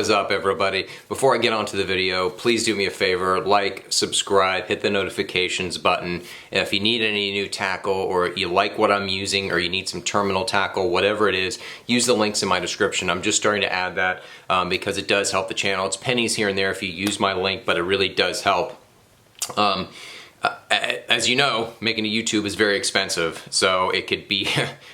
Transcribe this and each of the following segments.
What is up, everybody? Before I get on to the video, please do me a favor, like, subscribe, hit the notifications button. And if you need any new tackle, or you like what I'm using, or you need some terminal tackle, whatever it is, use the links in my description. I'm just starting to add that because it does help the channel. It's pennies here and there if you use my link, but it really does help. As you know, making a YouTube is very expensive, so it could be,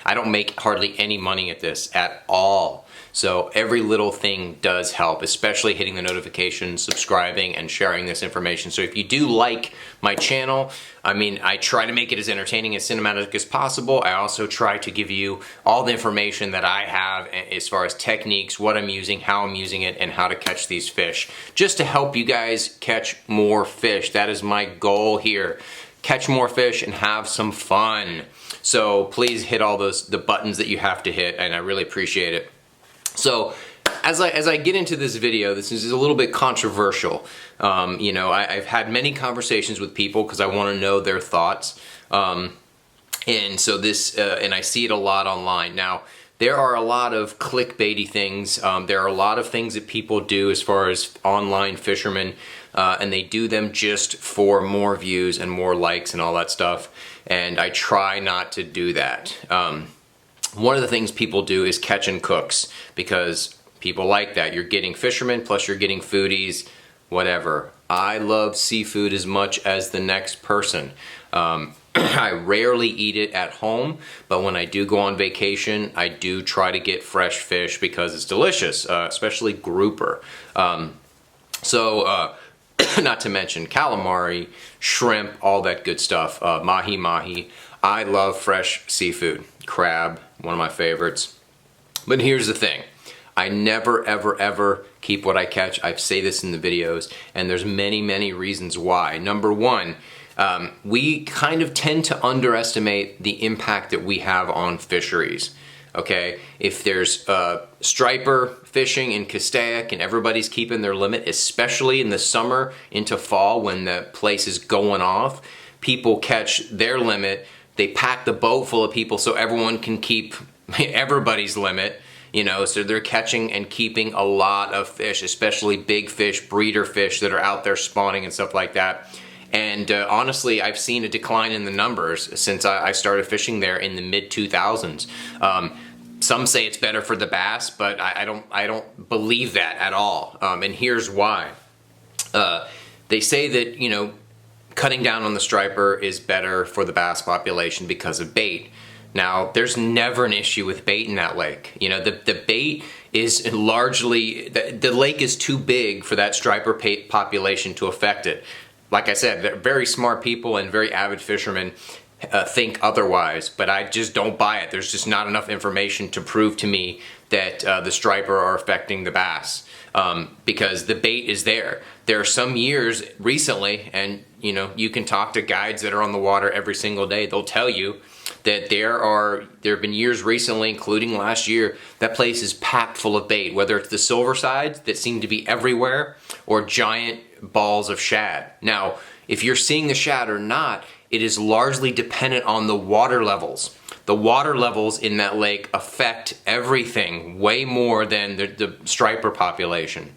I don't make hardly any money at this at all. So every little thing does help, especially hitting the notifications, subscribing, and sharing this information. So if you do like my channel, I mean, I try to make it as entertaining, as cinematic as possible. I also try to give you all the information that I have as far as techniques, what I'm using, how I'm using it, and how to catch these fish. Just to help you guys catch more fish. That is my goal here. Catch more fish and have some fun. So please hit all the buttons that you have to hit, and I really appreciate it. So as I get into this video, this is a little bit controversial. You know, I've had many conversations with people because I want to know their thoughts. And so this, and I see it a lot online. Now, there are a lot of clickbaity things. There are a lot of things that people do as far as online fishermen, and they do them just for more views and more likes and all that stuff. And I try not to do that. One of the things people do is catch and cooks, because people like that. You're getting fishermen, plus you're getting foodies, whatever. I love seafood as much as the next person. I rarely eat it at home, but when I do go on vacation, I do try to get fresh fish because it's delicious, especially grouper. Not to mention calamari, shrimp, all that good stuff, mahi-mahi. I love fresh seafood. Crab, one of my favorites. But here's the thing. I never, ever, ever keep what I catch. I say this in the videos, and there's many, many reasons why. Number one, we kind of tend to underestimate the impact that we have on fisheries. Okay, if there's striper fishing in Castaic and everybody's keeping their limit, especially in the summer into fall when the place is going off, people catch their limit. They pack the boat full of people so everyone can keep everybody's limit, you know, so they're catching and keeping a lot of fish, especially big fish, breeder fish that are out there spawning and stuff like that. And honestly, I've seen a decline in the numbers since I started fishing there in the mid-2000s. Some say it's better for the bass, but I don't believe that at all. And here's why. They say that, you know, cutting down on the striper is better for the bass population because of bait. Now, there's never an issue with bait in that lake. You know, the bait is largely, the lake is too big for that striper population to affect it. Like I said, they're very smart people and very avid fishermen think otherwise, but I just don't buy it. There's just not enough information to prove to me that the striper are affecting the bass, because the bait is there. There are some years recently, and you know, you can talk to guides that are on the water every single day. They'll tell you that there have been years recently, including last year, that place is packed full of bait, whether it's the silver sides that seem to be everywhere or giant balls of shad. Now, if you're seeing the shad or not, it is largely dependent on the water levels. The water levels in that lake affect everything way more than the striper population.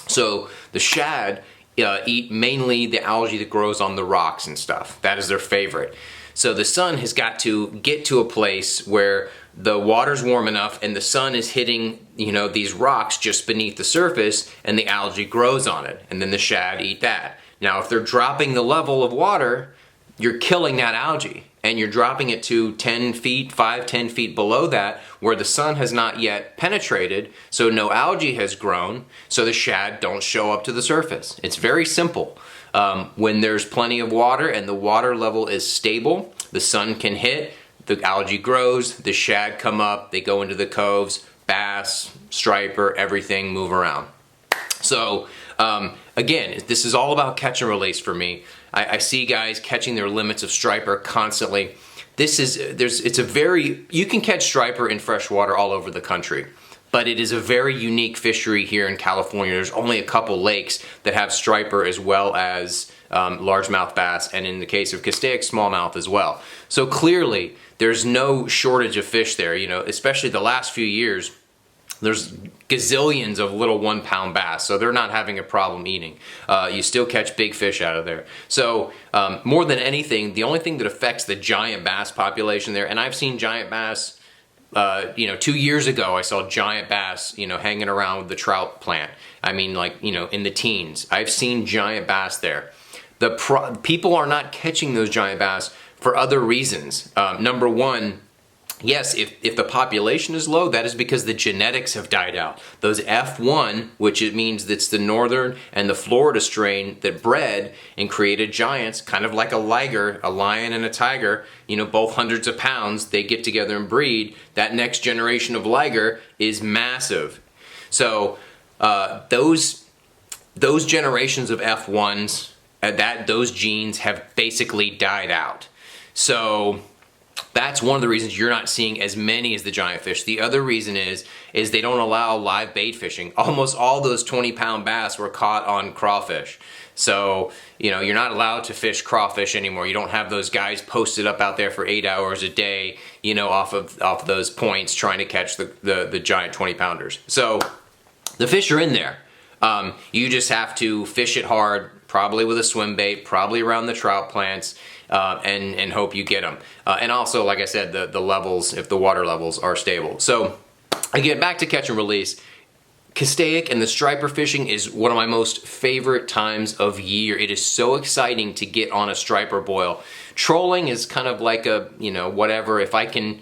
So the shad eat mainly the algae that grows on the rocks and stuff. That is their favorite. So the sun has got to get to a place where the water's warm enough and the sun is hitting, you know, these rocks just beneath the surface, and the algae grows on it, and then the shad eat that. Now, if they're dropping the level of water, you're killing that algae, and you're dropping it to 10 feet, 5-10 feet below that, where the sun has not yet penetrated, so no algae has grown, so the shad don't show up to the surface. It's very simple. When there's plenty of water and the water level is stable, the sun can hit, the algae grows, the shad come up, they go into the coves, bass, striper, everything move around. So again, this is all about catch and release for me. I see guys catching their limits of striper constantly. You can catch striper in freshwater all over the country, but it is a very unique fishery here in California. There's only a couple lakes that have striper as well as largemouth bass, and in the case of Castaic, smallmouth as well. So clearly, there's no shortage of fish there, you know, especially the last few years. there's gazillions of little 1 pound bass, so they're not having a problem eating. You still catch big fish out of there. So more than anything, the only thing that affects the giant bass population there, and I've seen giant bass, 2 years ago I saw giant bass, hanging around with the trout plant. I mean, like, in the teens. I've seen giant bass there. People are not catching those giant bass for other reasons. Number one, yes, if the population is low, that is because the genetics have died out. Those F1, which it means that's the northern and the Florida strain that bred and created giants, kind of like a liger, a lion and a tiger, both hundreds of pounds, they get together and breed. That next generation of liger is massive. So those generations of F1s, those genes have basically died out. So that's one of the reasons you're not seeing as many as the giant fish. The other reason is they don't allow live bait fishing. Almost all those 20-pound bass were caught on crawfish. So, you're not allowed to fish crawfish anymore. You don't have those guys posted up out there for 8 hours a day, off of those points trying to catch the giant 20-pounders. So the fish are in there. You just have to fish it hard, probably with a swim bait, probably around the trout plants, and hope you get them. And also, like I said, the levels, if the water levels are stable. So again, back to catch and release. Castaic and the striper fishing is one of my most favorite times of year. It is so exciting to get on a striper boil. Trolling is kind of like a, whatever. If I can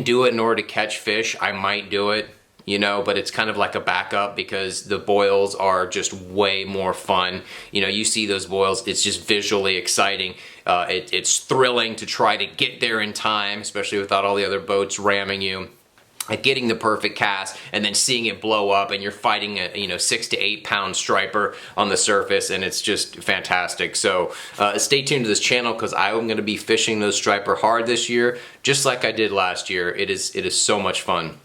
do it in order to catch fish, I might do it. But it's kind of like a backup because the boils are just way more fun. You see those boils, it's just visually exciting. It's thrilling to try to get there in time, especially without all the other boats ramming you. Like getting the perfect cast and then seeing it blow up and you're fighting a 6 to 8 pound striper on the surface, and it's just fantastic. So stay tuned to this channel because I'm going to be fishing those striper hard this year, just like I did last year. It is so much fun.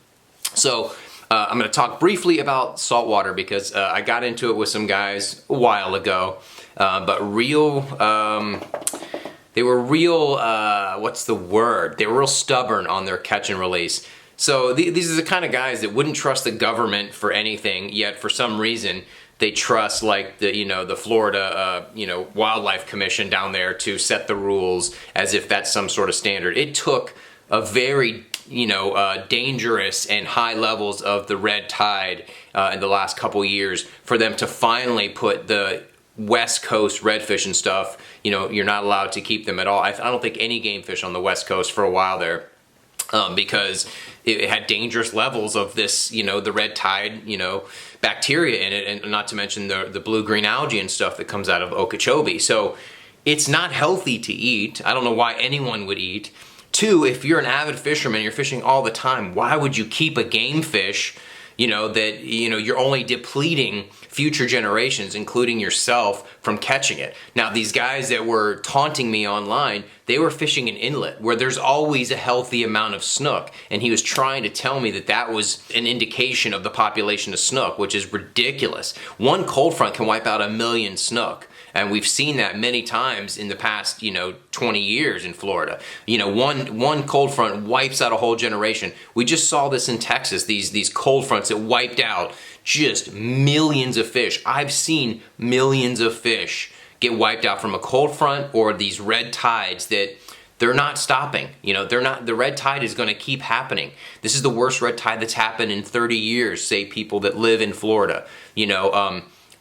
So I'm going to talk briefly about saltwater because I got into it with some guys a while ago, but they were real, what's the word? They were real stubborn on their catch and release. So these are the kind of guys that wouldn't trust the government for anything, yet for some reason they trust like the Florida Wildlife Commission down there to set the rules as if that's some sort of standard. It took a very dangerous and high levels of the red tide in the last couple years for them to finally put the West Coast redfish and stuff, you're not allowed to keep them at all. I don't think any game fish on the West Coast for a while there because it had dangerous levels of this, the red tide, bacteria in it, and not to mention the blue-green algae and stuff that comes out of Okeechobee. So it's not healthy to eat. I don't know why anyone would eat. Two, if you're an avid fisherman, you're fishing all the time, why would you keep a game fish, that, you're only depleting future generations, including yourself, from catching it? Now, these guys that were taunting me online, they were fishing an inlet where there's always a healthy amount of snook, and he was trying to tell me that was an indication of the population of snook, which is ridiculous. One cold front can wipe out 1 million snook. And we've seen that many times in the past, 20 years in Florida. One cold front wipes out a whole generation. We just saw this in Texas, these cold fronts that wiped out just millions of fish. I've seen millions of fish get wiped out from a cold front or these red tides that they're not stopping. The red tide is going to keep happening. This is the worst red tide that's happened in 30 years, say people that live in Florida.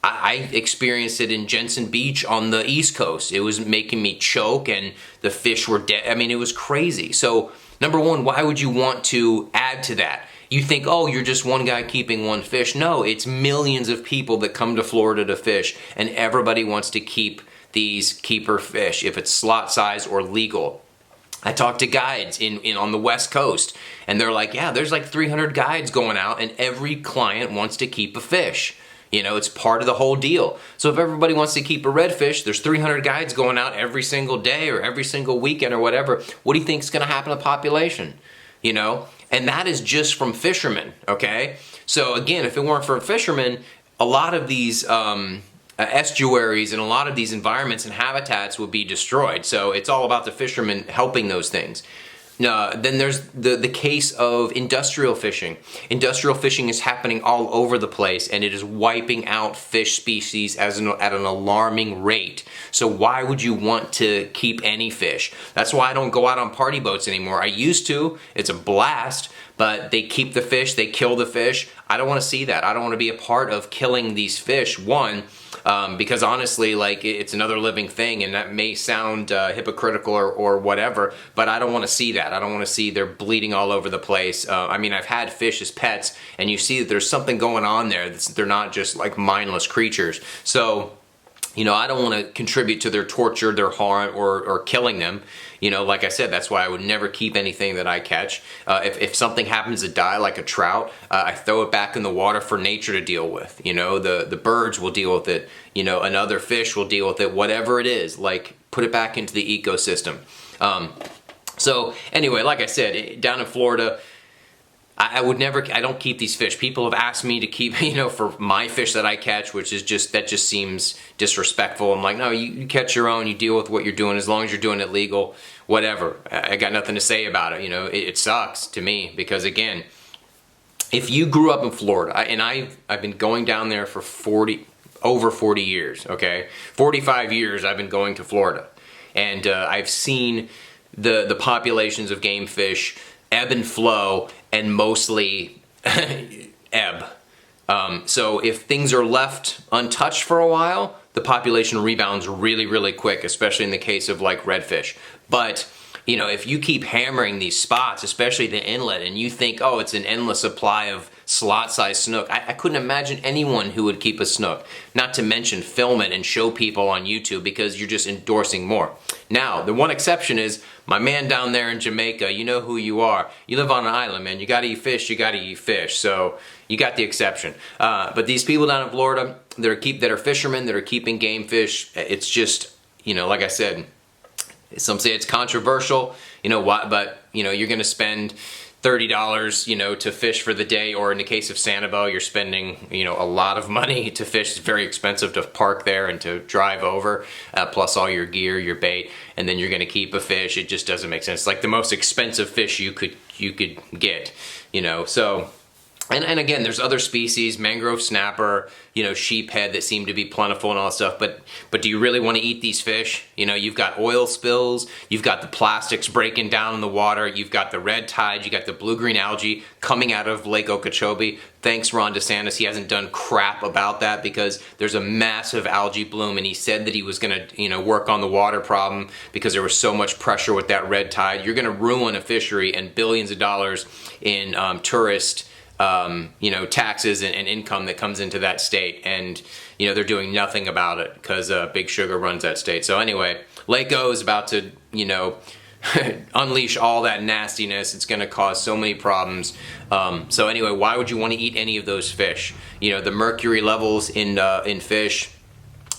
I experienced it in Jensen Beach on the East Coast. It was making me choke and the fish were dead. I mean, it was crazy. So, number one, why would you want to add to that? You think, oh, you're just one guy keeping one fish. No, it's millions of people that come to Florida to fish, and everybody wants to keep these keeper fish, if it's slot size or legal. I talked to guides on the West Coast, and they're like, yeah, there's like 300 guides going out, and every client wants to keep a fish. It's part of the whole deal. So if everybody wants to keep a redfish, there's 300 guides going out every single day or every single weekend or whatever. What do you think is going to happen to the population? And that is just from fishermen, okay? So again, if it weren't for fishermen, a lot of these estuaries and a lot of these environments and habitats would be destroyed. So it's all about the fishermen helping those things. Then there's the case of industrial fishing. Industrial fishing is happening all over the place, and it is wiping out fish species at an alarming rate. So why would you want to keep any fish? That's why I don't go out on party boats anymore. I used to. It's a blast, but they keep the fish, they kill the fish. I don't want to see that. I don't want to be a part of killing these fish. One, because honestly, like, it's another living thing, and that may sound hypocritical or whatever, but I don't want to see that. I don't want to see they're bleeding all over the place. I mean, I've had fish as pets, and you see that there's something going on there. They're not just like mindless creatures. So, you know, I don't want to contribute to their torture, their harm, or killing them. You know, like I said, that's why I would never keep anything that I catch. If something happens to die, like a trout, I throw it back in the water for nature to deal with. You know, the birds will deal with it. You know, another fish will deal with it. Whatever it is, like, put it back into the ecosystem. So anyway, like I said, down in Florida, I don't keep these fish. People have asked me to keep, you know, for my fish that I catch, which is that just seems disrespectful. I'm like, no, you catch your own, you deal with what you're doing, as long as you're doing it legal, whatever. I got nothing to say about it. You know, it sucks to me because, again, if you grew up in Florida, and I've been going down there for over 40 years, okay? 45 years I've been going to Florida, and I've seen the populations of game fish ebb and flow, and mostly ebb. So if things are left untouched for a while, the population rebounds really, really quick, especially in the case of like redfish. But, you know, if you keep hammering these spots, especially the inlet, and you think, oh, it's an endless supply of slot-sized snook, I couldn't imagine anyone who would keep a snook. Not to mention film it and show people on YouTube, because you're just endorsing more. Now, the one exception is my man down there in Jamaica. You know who you are. You live on an island, man. You gotta eat fish, you gotta eat fish. So you got the exception. But these people down in Florida that are fishermen, that are keeping game fish, it's just, you know, like I said, some say it's controversial, you know, why, but, you know, you're gonna spend $30, you know, to fish for the day, or in the case of Sanibel, you're spending, you know, a lot of money to fish. It's very expensive to park there and to drive over, plus all your gear, your bait, and then you're going to keep a fish. It just doesn't make sense. It's like the most expensive fish you could get, you know. So, and again, there's other species, mangrove snapper, you know, sheephead, that seem to be plentiful and all that stuff, but do you really want to eat these fish? You know, you've got oil spills, you've got the plastics breaking down in the water, you've got the red tide, you got the blue-green algae coming out of Lake Okeechobee. Thanks, Ron DeSantis, he hasn't done crap about that, because there's a massive algae bloom, and he said that he was going to, you know, work on the water problem because there was so much pressure with that red tide. You're going to ruin a fishery and billions of dollars in tourist you know, taxes and income that comes into that state, and, you know, they're doing nothing about it because Big Sugar runs that state. So anyway, Lake O is about to, you know, unleash all that nastiness. It's going to cause so many problems. So anyway, why would you want to eat any of those fish? You know, the mercury levels in fish,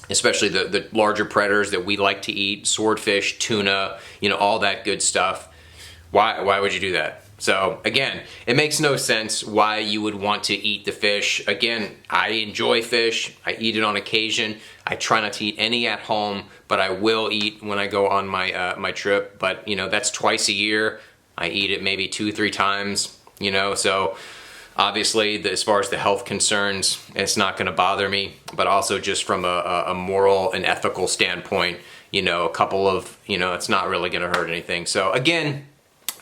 especially the larger predators that we like to eat, swordfish, tuna, you know, all that good stuff. Why would you do that? So again, it makes no sense why you would want to eat the fish. Again, I enjoy fish. I eat it on occasion. I try not to eat any at home, but I will eat when I go on my my trip. But, you know, that's twice a year. I eat it maybe 2-3 times, you know, so obviously, as far as the health concerns, it's not going to bother me, but also just from a moral and ethical standpoint, you know, a couple of, you know, it's not really going to hurt anything. So again,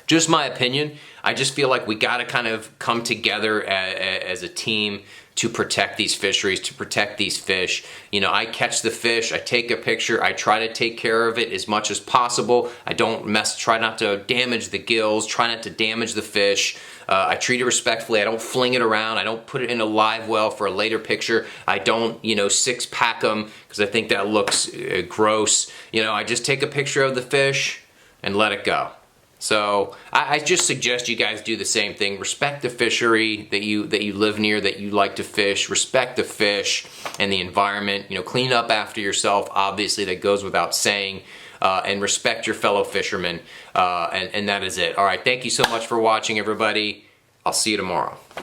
just my opinion. I just feel like we got to kind of come together as a team to protect these fisheries, to protect these fish. You know, I catch the fish, I take a picture, I try to take care of it as much as possible. I don't try not to damage the gills, try not to damage the fish. I treat it respectfully. I don't fling it around. I don't put it in a live well for a later picture. I don't, you know, 6-pack them because I think that looks gross. You know, I just take a picture of the fish and let it go. So I just suggest you guys do the same thing. Respect the fishery that you live near, that you like to fish. Respect the fish and the environment. You know, clean up after yourself. Obviously, that goes without saying. And respect your fellow fishermen. And that is it. All right, thank you so much for watching, everybody. I'll see you tomorrow.